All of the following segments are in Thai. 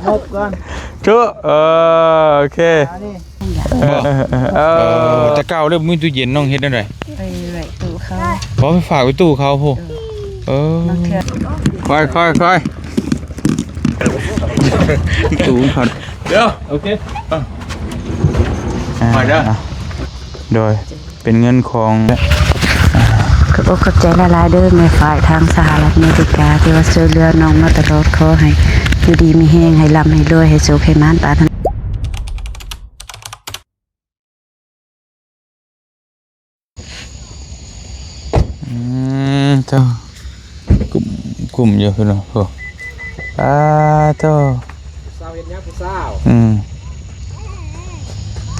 นบก่อนชุโอเคแต่เก่าเริ่มมีตู้เย็นน้องเฮ็ดได้ไดไปไว้ตู้เขาบ่ไปฝากไว้ตู้เขาโพค่อยตู้เขาเดี๋ยวโอเคมาเด้อโดยเป็นเงินของขอบใจละลายเด้อในฝ่ายทางสหรัฐอเมริกาที่ว่าช่วยเหลือน้องมาตลอดขอให้อยู่ดีมีแห้งให้ร่ำให้รวยให้สุขให้มั่นปรารถนาเจ้ากลุ่มเยอะขึ้นเนาะพวกเจ้าสาวเฮ็ดหยังผู้สาว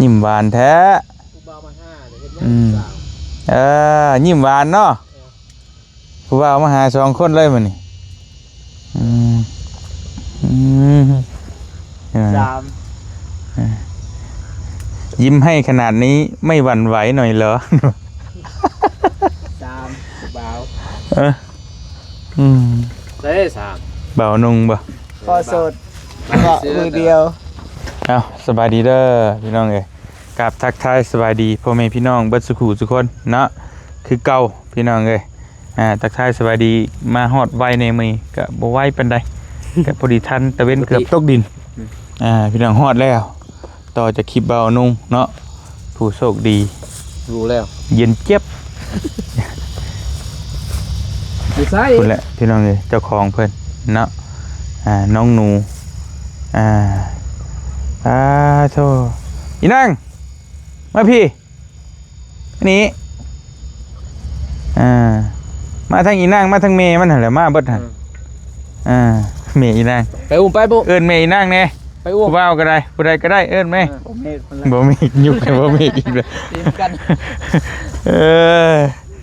ยิ้มหวานแท้ผู้บ่าวมาหาเฮ็ดหยังผู้สาวยิ้มหวานเนาะผู้บ่าวมาหา2คนเลยมื้อนี้ยิ้มให้ขนาดนี้ไม่หวั่นไหวหน่อยเหรอบ่าวเด้บ่าวนุ่งบ่พอสดก็มือเดียวสบายดีเด้อพี่น้องเอ้ยกับทักทายสบายดีพ่อแม่พี่น้องเบิดสุขุทุกคนเนาะคือเก่าพี่น้องเอ้ยทักทายสบายดีมาฮอดไวในมื้อก็บ่ไวปานใดก็พอดีทันตะเว้นเกือบตกดินพี่น้องฮอดแล้วต่อจากคลิปบ่าวนุ่งเนาะผู้โชคดีรู้แล้วเย็นเจี๊ยบคุณแหละพี่น้องเลยเจ้าของเพิ่นเนาะน้องหนูโธ่อีนั่งมาพี่นี่มาทางอีนั่งมาทางเมย์มันเหรอมาเบิดหันเมย์อีนั่งไปอุ้มไปปุ๊เอิ้นเมย์อีนั่งเนี่ยไปอุ้มผู้บ่าวก็ได้ผู้ใดก็ได้เอิ้นไหมบ่มียุบกันบ่มีอีกเลย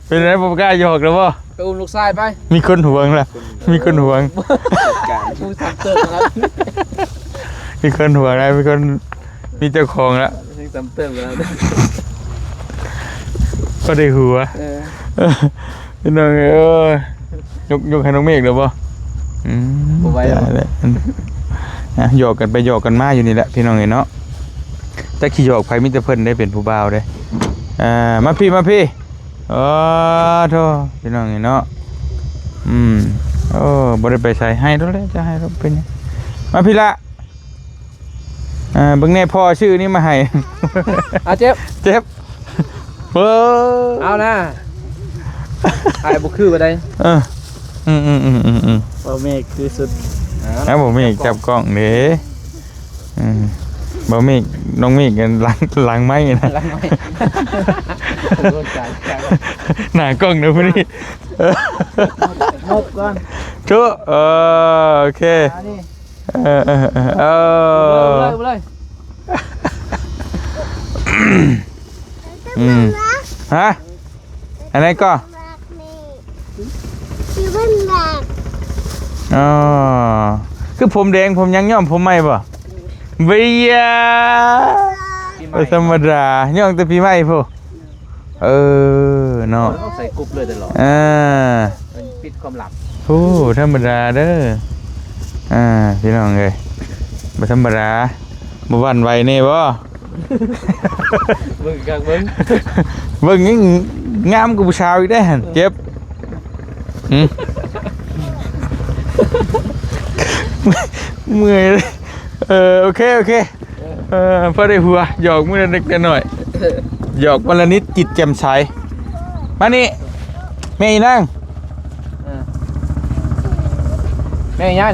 เป็นไรผมกล้าหยอกแล้วบ่ไปอุ้มลูกชายไปมีคนห่วงล่ะมีคนห่วงผู้สักเติมแล้วมีคนห่วงนะมีคนมีเจ้าของแล้วสักเติมแล้วก็ได้หัวพี่น้องยกให้น้องเมฆหรือบ่ไว้เลยหยอกกันไปหยอกกันมาอยู่นี่แหละพี่น้องเนาะแต่ขี้หยอกไผมิตรเพิ่นได้เป็นผู้บ่าวได้มาพี่โธ่พี่น้องเนาะบ่ได้ไปใส่ให้แล้วเลยจะให้เราเป็นมาพี่ละเบิ่งแน่พ่อชื่อนี้มาให้เจ็บเอานะไอ้บุคือไปได้บ่เมฆคือสุดบ่เมฆจับกล้องเด้บ่เมฆน้องเมฆกันหลังไม้นะหน้ากล้องเด้อพุ่นนี่นบก่อนชุโอเคเลยฮะอะไรก็คือผมแดงผมยังย่อมผมไม่ป่ะเบียธรรมดาย่องแต่ปีใหม่พวกเนาะต้องใส่กรุ๊ปเลยตลอดปิดความลับธรรมดาเด้อพี่น้องเลยบ่ธรรมดาบ่หวั่นไหวแน่บ่เบิ่งยังงามกว่าผู้ชายอีกได้หั่นเจ็บเมื่อยโอเคพอได้หัวหยอกมื้อเล็กๆน้อยหยอกวันละนิดจิตแจ่มใสมานี่แม่อีนั่งแม่ย่า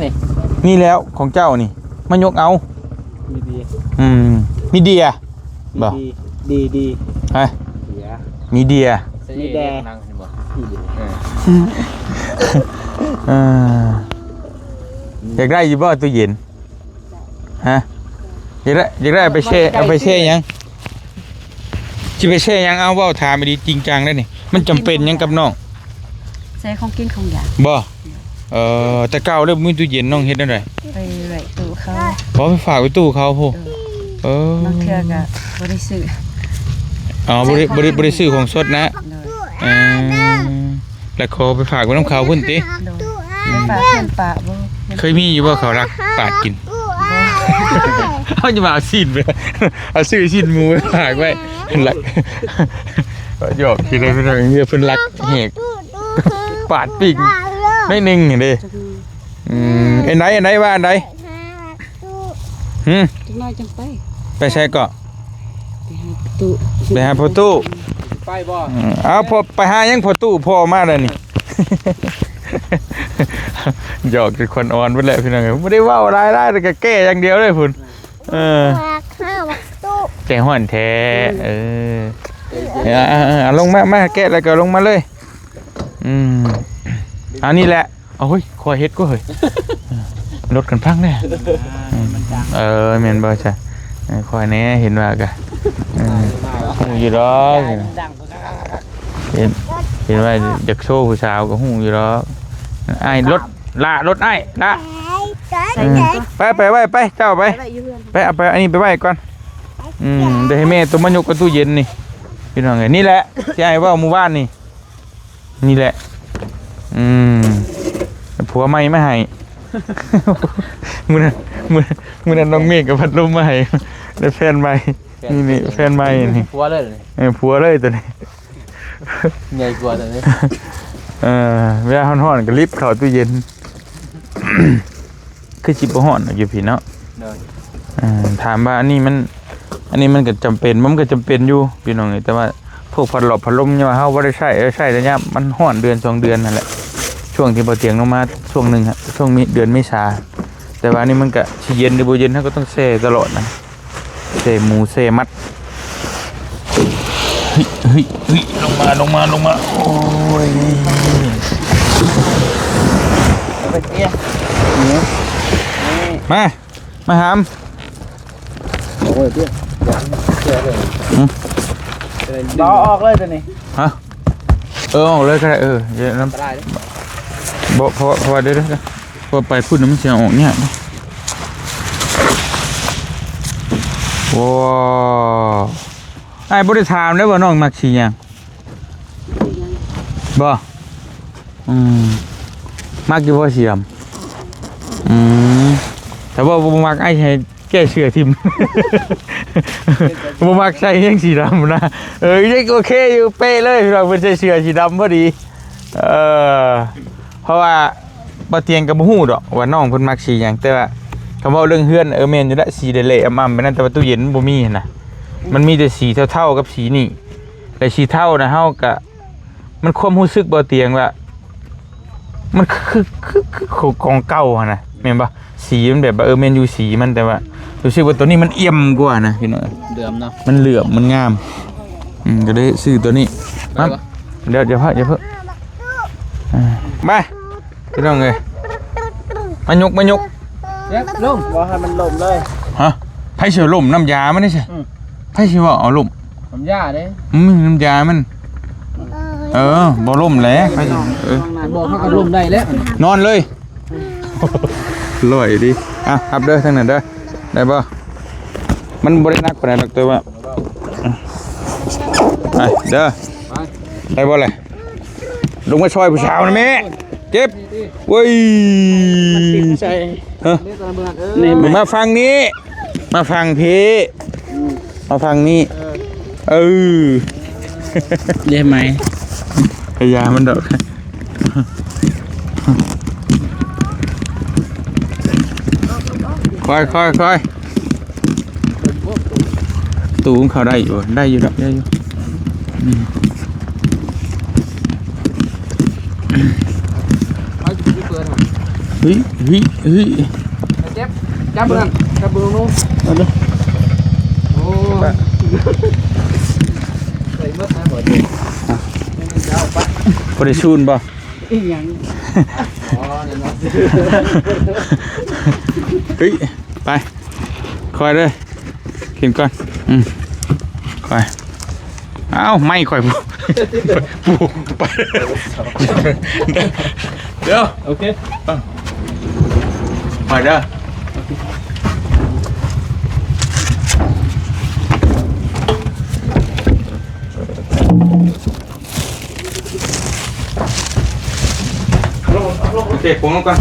นี่แล้วของเจ้านี่มายกเอามีเดียบ่ดีฮะมีเดียมีแดงอยากได้อยู่บ่ตู้เย็นฮะอยากได้ไปแช่เอาไปแช่ยังจะไปแช่ยังเอาว่าถามไปดีจริงจังได้นี่มันจำเป็นยังกับน้องใช้ของกินของอยากบ่แต่เก่าเริ่มมีตู้เย็นน้องเฮ็ดได้ไดไปไว้ตู้เขาบ่ไปฝากไว้ตู้เขาพูบางเทื่อก็บ่ได้ซื้อบ่ได้ซื้อของสดนะแล้วขอไปฝากไว้น้ำเขาพุ่นติไปฝากเพิ่นปะบ่ เคยมีอยู่ว่าเขารักปาดกินเขาจะมาเอาซีนไปเอาซื้อซีนหมูไปฝากไว้เพิ่นรักหยอกคิดได้เพิ่นเพิ่นรักแหกปาดปิ่งไม่นึงเห็นดิไอ้ไหนว่าอันไหนจังน้อยจังไปใช่เกาะไปหาพ่อตู้ไปบ่ เอาพอไปหายังพ่อตู้พ่อมาแล้วนี่หยอกเป็นคนอ่อนไปแหละพี่น้องไม่ได้ว่าอะไรได้แต่แก้อย่างเดียวเลยพุ่นแก้ห่อนแท้ลงมาแก้แล้วก็ลงมาเลยอันนี้แหละโอ้ยคอยเฮ็ดก็เฮ้ยรถกันพังแน่เมนบ่ใช่คอยแน่เห็นว่ากะหูอยู่รอกเห็นว่าเด็กโซ่ผู้สาวก็หูอยู่รอกไอ้รถไอ้ละไปไว้ไปเจ้าไปเอาไปอันนี้ไปไว้ก่อนเดี๋ยวให้แม่ตัวมันยกกับตู้เย็นนี่พี่น้องไงนี่แหละที่ไอ้ว่าหมู่บ้านนี่แหละผัวไม่ให้มือนั้นน้องเมฆกับพัดลมมาให้ได้แฟนใหม่นี่แฟนใหม่นี่ผัวเลยผัวเลยตัวนี้ใหญ่กว่าตัวนี้เวลาฮ้อนๆก็รีบเข้าตู้เย็นคือจิบบ่ฮ้อนอยู่พี่เนาะถามว่าอันนี้มันก็จำเป็นมันก็จำเป็นอยู่พี่น้องแต่ว่าพวกพัดลมเนี่ยเฮาบ่ได้ใช้ระยะมันฮ้อนเดือน2เดือนนั่นแหละช่วงที่บ่เตียงลงมาช่วงนึงฮะช่วงเดือนเมษาแต่ว่านี่มันก็สิเย็นหรือบ่เย็นเฮาก็ต้องแช่ตลอดนะแช่หมูแช่มัดเฮ้ยลงมาโอ้ยไปเตี้ยมาหามโอ้ยเตี้ยเลยล้อออกเลยตัวนี้ฮะออกเลยก็ได้เดี๋ยวน้ำบ่เพราะว่าเดี๋ยวพอไปพูดน้ำมันเสียออกเนี่ยว้าวไอ้บริธามได้บ่น้องมักสียังบ่มักอยู่บ่เสียมแต่ว่าบ่มักไอ้ให้แก้เชื่อทิมบ่มักใส่ยังสีดำนะยังโอเคอยู่เป๊ะเลยเราเป็นใส่เสื้อสีดำพอดีเพราะว่าบ่เตียงกับบ่ฮู้ดอกว่าน้องเพิ่นมักสีหยังแต่ว่าคำว่าเรื่องเฮือนแม่นอยู่ละสีเละๆอ่ำๆไปนั่นแต่ว่าตู้เย็นบ่มีนะมันมีแต่สีเท่าๆกับสีนี่แต่สีเท่านะเฮาก็มันความรู้สึกบ่เตียงว่ามันคือของเก่าหั่นน่ะแม่นบ่สีมันแบบแม่นอยู่สีมันแต่ว่ารู้สึกว่าตัวนี้มันเอี่ยมกว่านะพี่น้องเหลื่อมเนาะมันเหลื่อมมันงามก็ได้ซื้อตัวนี้มาเดี๋ยวอย่าเพิ่งมาพี่น้องเอ้ยมายกลงบ่ให้มันล่มเลยฮะไผสิล่มน้ำยามันนี่ใช่ไผสิว่าเอาล่มน้ำยาเด้น้ำยามันบ่ล่มแล้วไผสิบ่เฮาก็ล่มได้แล้วนอนเลยลอยดิครับเด้อทางนั้นเด้อได้บ่มันบ่ได้หนักปานใดหรอกแต่ว่าไปเด้อได้บ่ล่ะลงมาช่วยผู้สาวนะแม่เจ็บเว้ยนี่มาฟังนี้มาฟังพี่มาฟังนี้ได้ไหมพยามันดอกค่อยตูงเขาได้อยู่ได้อยู่เฮ้ยจับเบืองนู้นโอ้ใส่เมื่อไหร่บ่ได้พอได้ชูนบ่ยังเฮ้ยไปคอยเลยกินก่อนคอยไม่คอยปูไปเดี๋ยวโอเคคอยเด้อโอเคผมลงก่อน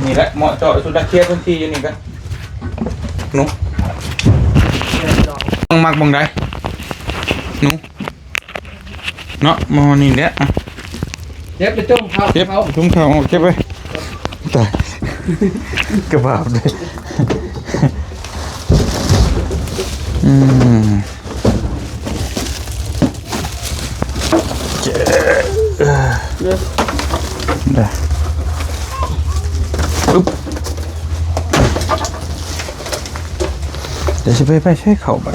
นี่แหละเหมาะเจาะสุดละเคลียร์พื้นที่อยู่นี่กันหนูต้องมักบังไดหนูเนาะมอนี่แหละ เจ็บไปจุ่มเขา เก็บทุ่มเขาเก็บไปตายกระบาดเลยเจ๊ได้ปุ๊บเดี๋ยวจะไปใช้เข่าบ้าง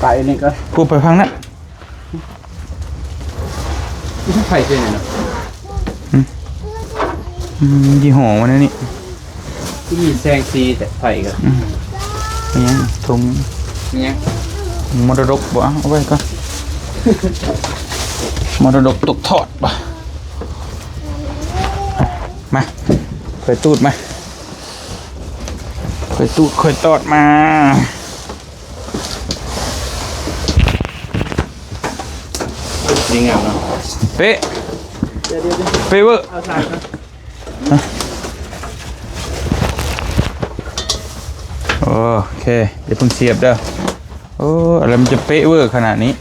ไก่นี่ก็ พูดไปพังนะ ไข่เจ๊เนี่ยนะ ยี่ห้อมันนี่ ที่มีแซงซีแต่ไข่ก็ นี่ถุง เนี่ย มรดกบ่เอาไว้ก่อนมรดกตกทอดบ่มาค่อยตูดมาค่อยตูดค่อยตอดมา ดีงามเนาะ เป๊ะเป๊ะเวอร์ เอาใส่ครับ โอเคเดี๋ยวเพิ่งเสียบเด้อโอ้อะไรมันจะเป๊ะเวอร์ขนาดนี้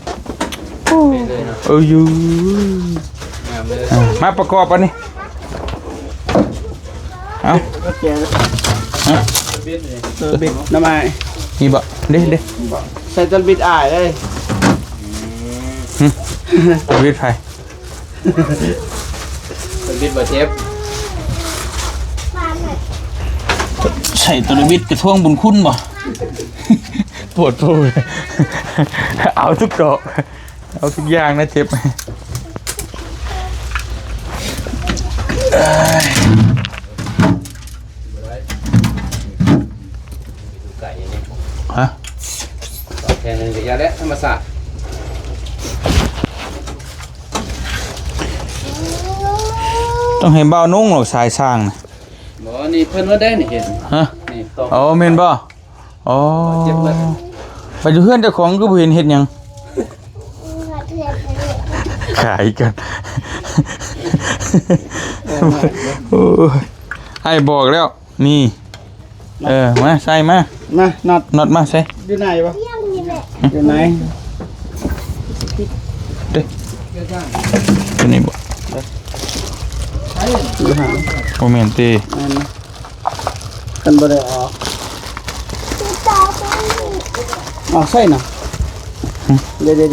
เลยเนาะ ยู งามเลย มาประกอบอันนี้เอา แกบิดเลยตัวบิดน้ำไม้ นี่บ่เด้ ใส่ตัวบิดอ่ายเลย วิทย์ไฟ ตัวบิดบ่เจ็บ ใส่ตัววิทย์กระท่วงบุญคุณบ่ ปวดพูดเอาทุกดอกเอาทุกอย่างนะเจ็บไก่เนี่ย ฮะ แทนเงินกับยาและธรรมศาสตร์ ต้องให้เบานุ่งหรอกสายสร้างนะ บ่นี่เพิ่นว่าได้นี่เห็น ฮะ นี่ต้อง อ๋อเมนบ่อ๋อ เจ็บเลย ไปดูเพื่อนเจ้าของก็บ่เห็นเห็ดหยังขายกันโอ้ยให้บอกแล้วนี่มาใส่มา มาน็อต น็อตมาใส่ อยู่ไหนวะอยู่ไหน เด้ตัวนี้บ่ อยู่หาง โอเมนตี นั่นนะกันบ่ได้ออกออกใส่น่ะเดี๋ยวนี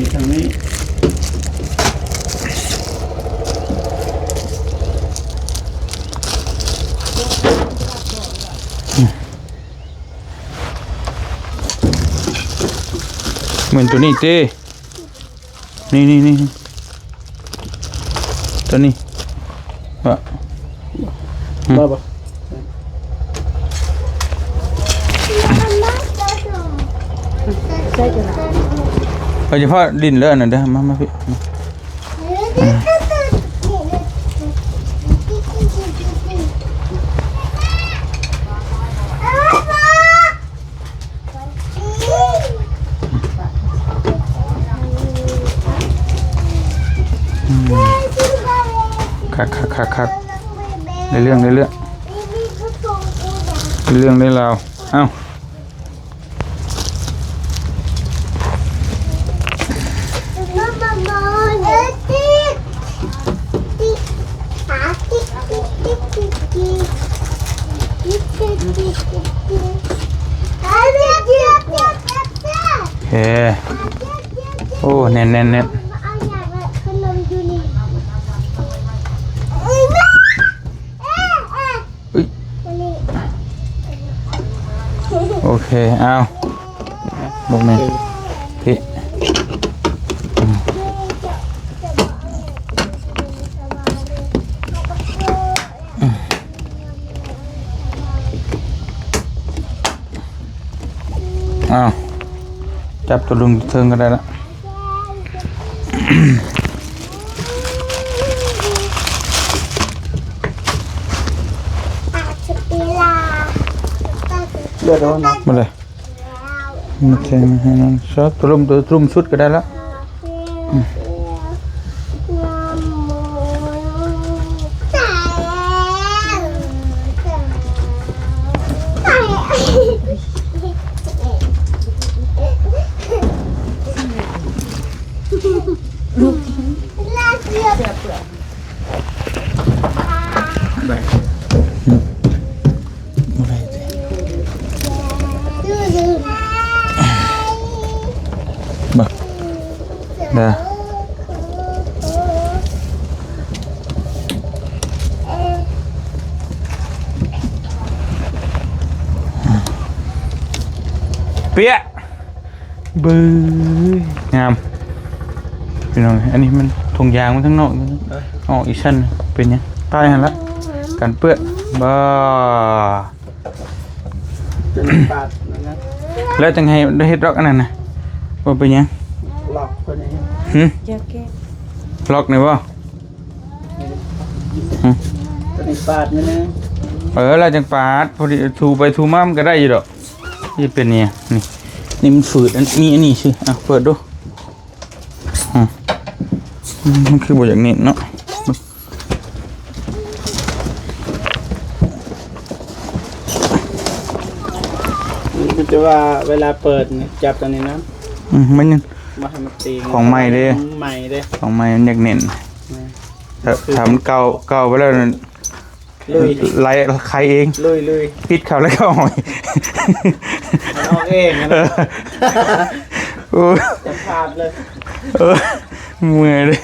่ทางนี้ เหมือนตัวนี้เต้นี่ตัวนี้ว่ะ บ่บ่ เอาเฉพาะดินเลิศน่ะเด้อมาพี่คักในเรื่องได้ราวเอ้าโอเคโอ้แน่นโอเคเอาบอกแม่พี่เอาจับตัวลุงเทิงก็ได้ละเลือดร้อนนะ มาเลยมาเทมาให้นั่นชอบตัวลุมชุดก็ได้ละ เด้อเปี๊ยะบื้องามพี่น้องอันนี้มันถุงยางมันทั้งนอกออกอีชั้นเป็นยังตายหันละกันเปื้อนบ้าแล้วจังไงได้เฮ็ดร็อกอันนั้นนะว่าเป็นยัง หลอกคนนี้ ล็อกนี่บ่ ตัวนี้ปาดนี่นะ แล้วจังปาดพอดีถูไปถูมามันก็ได้อยู่ดอกนี่เป็นเนี่ยนี่มันฝืดอันนี้สิเปิดดูมันคือบ่อย่างนี้เนาะมันจะว่าเวลาเปิดจับตัวนี้นะ มันยัง มาทำมันตี ของใหม่เด้ ใหม่เด้ ของใหม่มันอยากเน้นถ้ามันเก่าไปแล้วลุย ไล่ใครเอง ลุย ปิดเขาแล้วก็หอย มันออกเองนะจะพลาดเลย เมื่อยเลย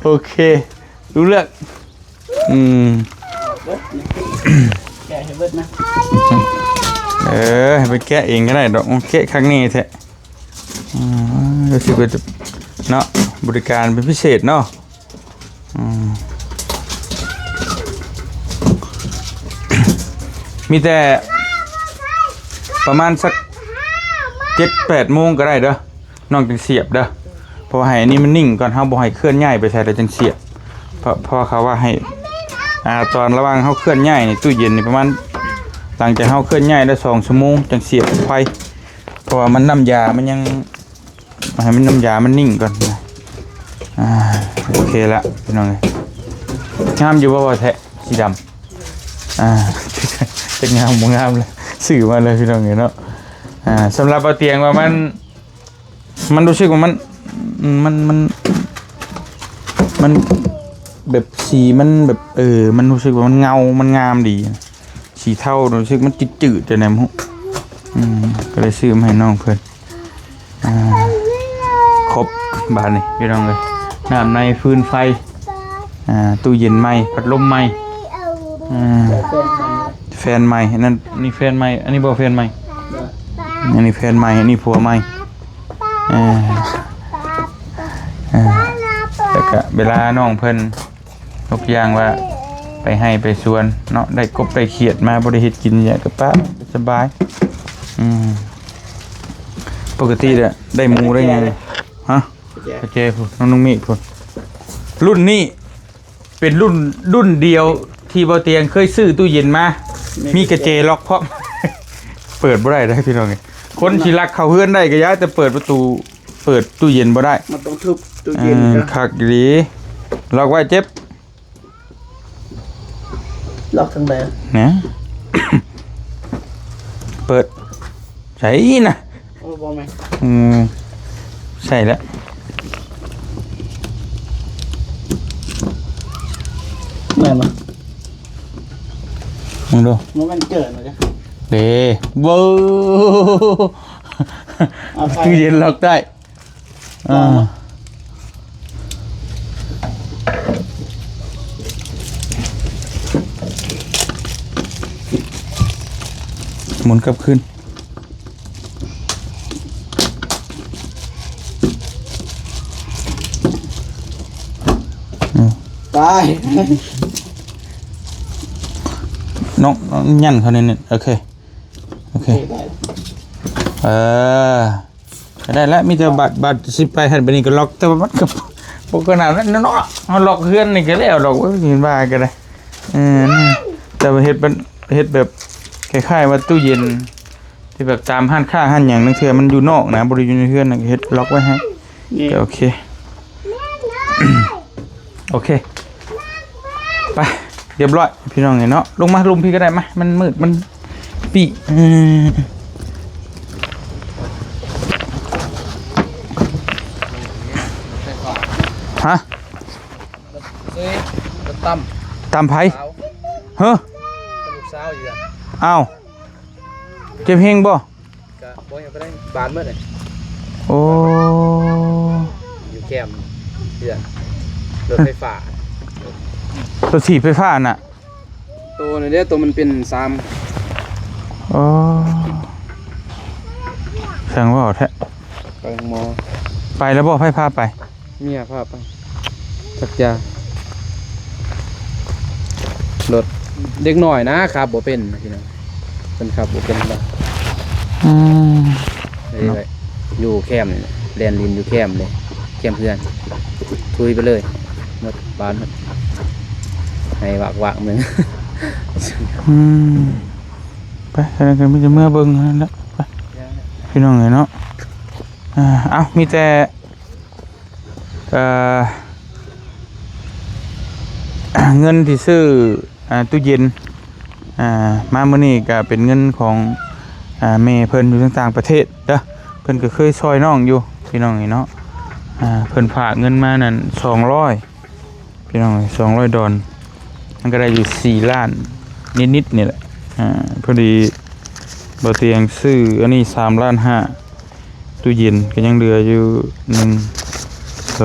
โอเครู้เรื่องแกะให้เบิดนะ ให้ไปแกะเองก็ได้ดอกแกะครั้งนี้แท้รู้สึกว่าจะเนาะบริการเป็นพิเศษเนาะมีแต่ประมาณสัก 7-8 โมงก็ได้เด้อน้องจังเสียบเด้อเพราะให้อันนี้มันนิ่งก่อนเฮาบ่ให้เคลื่อนย้ายไปใส่แล้วจังเสียบเพราะเขาว่าให้ตอนระหว่างเฮาเคลื่อนย้ายนี่ตู้เย็นนี่ประมาณหลังจากเฮาเคลื่อนย้ายได้2 ชั่วโมงจังเสียบไฟเพราะว่ามันน้ำยามันยังให้มันน้ำยามันนิ่งก่อนนะโอเคละพี่น้องเอ้ยงามอยู่บ่แท้สีดำจะงามบ่งามเลยสื่อมาเลยพี่น้องเอ้ยเนาะสำหรับเอาเตียงว่ามันรู้สึกว่ามันแบบสีมันแบบมันรู้สึกว่ามันเงามันงามดีสีเทารู้สึกมันจืดๆจะแนมหุก็เลยซื้อมาให้น้องเพิ่นครบบานนี่พี่น้องเลยน้ำในฟืนไฟตู้เย็นใหม่พัดลมใหม่แฟนใหม่นั่นนี่แฟนใหม่อันนี้บ่แฟนใหม่อันนี้แฟนใหม่อันนี้ผัวใหม่แต่ก็เวลาน้องเพิ่นยกอย่างว่าไปให้ไปสวนเนาะได้กบได้เขียดมาบ่ได้เฮ็ดกินเนี่ยก็ป้าสบายปกติเนี่ยได้หมูได้ไงฮะโอเคพุ่นน้องมีพุ่นรุ่นนี้เป็นรุ่นเดียวที่บ่เตียงเคยซื้อตู้เย็นมามีกระเจล็อกพร้อมเปิดบ่ได้พี่น้องคนที่รักเข้าเฮือนได้ก็ย้ายแต่เปิดประตูเปิดตู้เย็นบ่ได้มันต้องทุบตู้เย็นคักดีล็อกไว้เจ็บล็อกทางใดนะ เปิดใส่นะโอ้บ่แม่ใส่แล้วแม่นบ่มึงดูมันเกิดมาจ้ะเด้บูตู้เย็นล็อกได้หมุนกลับขึ้นตาย น้องยันเขาเนี่ยโอเคได้แล้วมีแต่บัตรสิไปหันไปนี่ก็ล็อกแต่ว่ามันกับปกตินั้นเนาะเขาล็อกเพื่อนนี่ก็แล้วดอกว่าเห็นบ้ากันเลยแต่ว่าเฮ็ดแบบคล้ายๆว่าตู้เย็น ที่แบบตามห้านค้าห้านหยังนั่นเทื่อมันอยู่นอกนะบ่ได้อยู่ในเฮือนน่ะเฮ็ดล็อกไว้ให้ก็โอเค โอเคไปเรียบร้อยพี่น้องเนาะลงมาลุมพี่ก็ได้มามันมืดมันปีฮะ ซื้อตั้ม ตามไผ สาว เฮ้อ ลูกสาวอยู่อ่ะ อ้าวเจ็บเฮงบ่ ก็บ่ยังไปได้บานเมื่อไหร่ โอ้ อยู่แคมป์เดือนรถไฟฟ้า ตัวถีบไฟฟ้าน่ะ ตัวนี้เนี่ยตัวมันเป็น3 โอ้สั่งว่าแท้ ไปหมอ ไปแล้วบ่ไฟพาไป เมียพาไปสักยารถเด็กหน่อยนะครับบ่เป็นพี่น้องเป็นครับบ่เป็นแล้ว อืม เลยอยู่แคมป์นี่แลนลินอยู่แคมป์เลยแคมป์เพื่อนทุยไปเลยหมดบ้านหมดให้วากๆมึง อืมไปแล้วกันมันจะเมื่อเบิ่งนั่นแหละไปพี่น้องเนาะเอ้ามีแต่เงินที่ซื้อตู้เย็นมามื้อนี้ก็เป็นเงินของแม่เพิ่นอยู่ต่างประเทศเด้อเพิ่นก็เคยช่วยน้องอยู่พี่น้องเนาะเพิ่นฝากเงินมานั่น200พี่น้อง200 ดอลมันก็ได้อยู่4 ล้านนิดๆนี่แหละพอดีบ่เตียงซื้ออันนี้3 ล้าน 5ตู้เย็นก็ยังเหลืออยู่1 2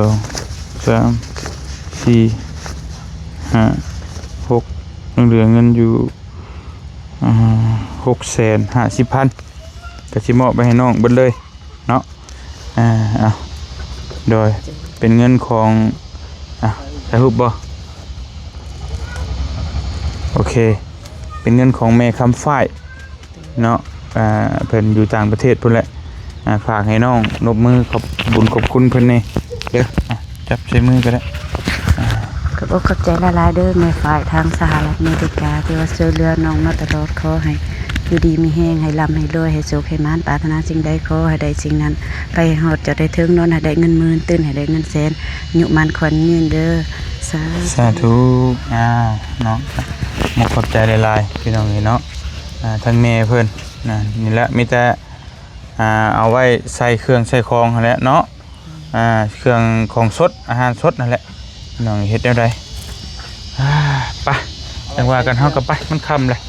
3 4 5 6ยังเหลือเงินอยู่650,000ก็สิมอบไปให้น้องเบิดเลยเนาะเอาโดยเป็นเงินของใช้รูปบ่โอเคเป็นเงินของแม่คำฝ้ายเนาะเพิ่นอยู่ต่างประเทศพุ่นแหละฝากให้น้องนบมือขอบบุญขอบคุณเพิ่นนี่เด้อจับใช้มือก็ได้ ขอบอกขอบใจหลายๆเด้อแม่ฝ่ายทางสหรัฐอเมริกาที่ว่าช่วยเหลือน้องมาตลอดขอให้อยู่ดีมีแห้งให้ร่ำให้รวยให้สุขให้มานปรารถนาสิ่งใดขอให้ได้สิ่งนั้นไปฮอดจะได้ถึงโน่นให้ได้เงินหมื่นตื่นให้ได้เงินแสนยุมันขวัญยืนเด้อสาธุเนาะหมกขอบใจหลายๆพี่น้องเนาะทั้งแม่เพิ่นนี่แหละมีแต่เอาไว้ใส่เครื่องใส่ของนั่นแหละเนาะเครื่องของสดอาหารสดนั่นแหละพี่น้องเฮ็ดแนวใดไปจังว่ากันเฮาก็ไปมันค่ำเลย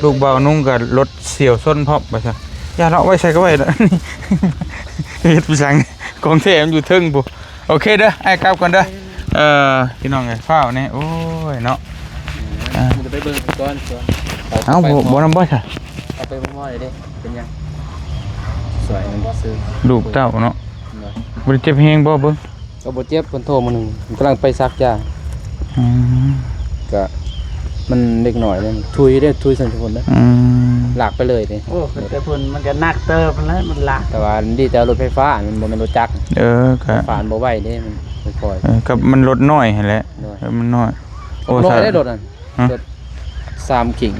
ลูกเบานุ่งกับรถเสี่ยวส้นพร้อมไปซะอย่าเลาะไว้ใส่ก็ไว้แล้วนี่เฮ็ดผู้สังของแท้มันอยู่เทิงปุ๊โอเคเด้อไอ้กลับก่อนเด้อพี่น้องไงฟ้าวนี่โอ้ยเนาะจะไปเบิ่งก่อนเอาบ่นำบ่ค่ะ เอาไปบ่ได้เด้เป็นยังสวยมันซื้อ ลูกเต้าเนาะบ่ได้เจ็บแฮงบ่เบิ่ง ก็บ่เจ็บเพิ่นโทรมาหนึงกำลังไปซักยาก็มันเด็กหน่อยเลยทุยได้ทุยสันทุนนะหลากไปเลยเด้โอ้แต่เพิ่นมันก็นักเติบแล้วมันลากแต่ว่าดีแต่รถไฟฟ้ามันบ่แม่นรถจักรก็ฝานบ่ไหวเด้มันค่อยกับมันรถน้อยหั่นแหละมันน้อยโอ้น้อยได้รถนั่นรถ3กิ่ง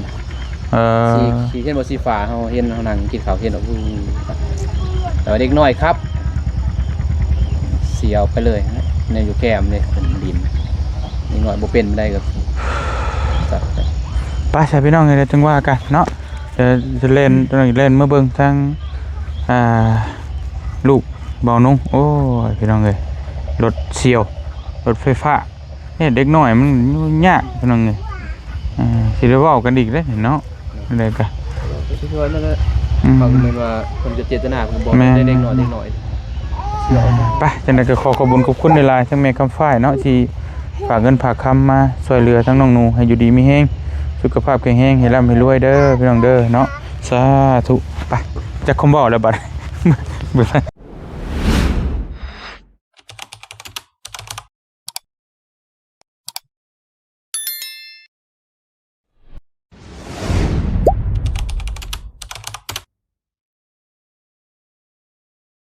สีเห็นบ่สีฟ้าเฮาเห็นเฮานั่งกินข้าวเห็นแต่ว่าเด็กน้อยครับเสียวไปเลยในอยู่แก้มเลยเป็นดินนี่หน่อยบ่เป็นได้ก็ไปใส่พี่น้องเลยจังว่ากันเนาะจะเล่นตัวนี้เล่นเมื่อเบิ่งทางลูกเบานุ่งโอ้ยพี่น้องเลยรถเสี่ยวรถไฟฟ้าเนี่ยเด็กน้อยมันยากพี่น้องเลยสิได้เว้ากันอีกเด้เนาะอะไรกันช่วยนั่นแหละฟังเหมือนว่าคนจะเจตนาผมบอกได้เด็กน้อยไปจังได๋ก็ขอบคุณในไลน์ทั้งแม่คำฝ้ายเนาะที่ฝากเงินฝากคำมาช่วยเหลือทั้งน้องหนูให้อยู่ดีมีแฮงสุขภาพแข็งแรงให้ร่ำให้รวยเด้อพี่น้องเด้อเนาะสาธุไปจักคอมบ่แล้วบัด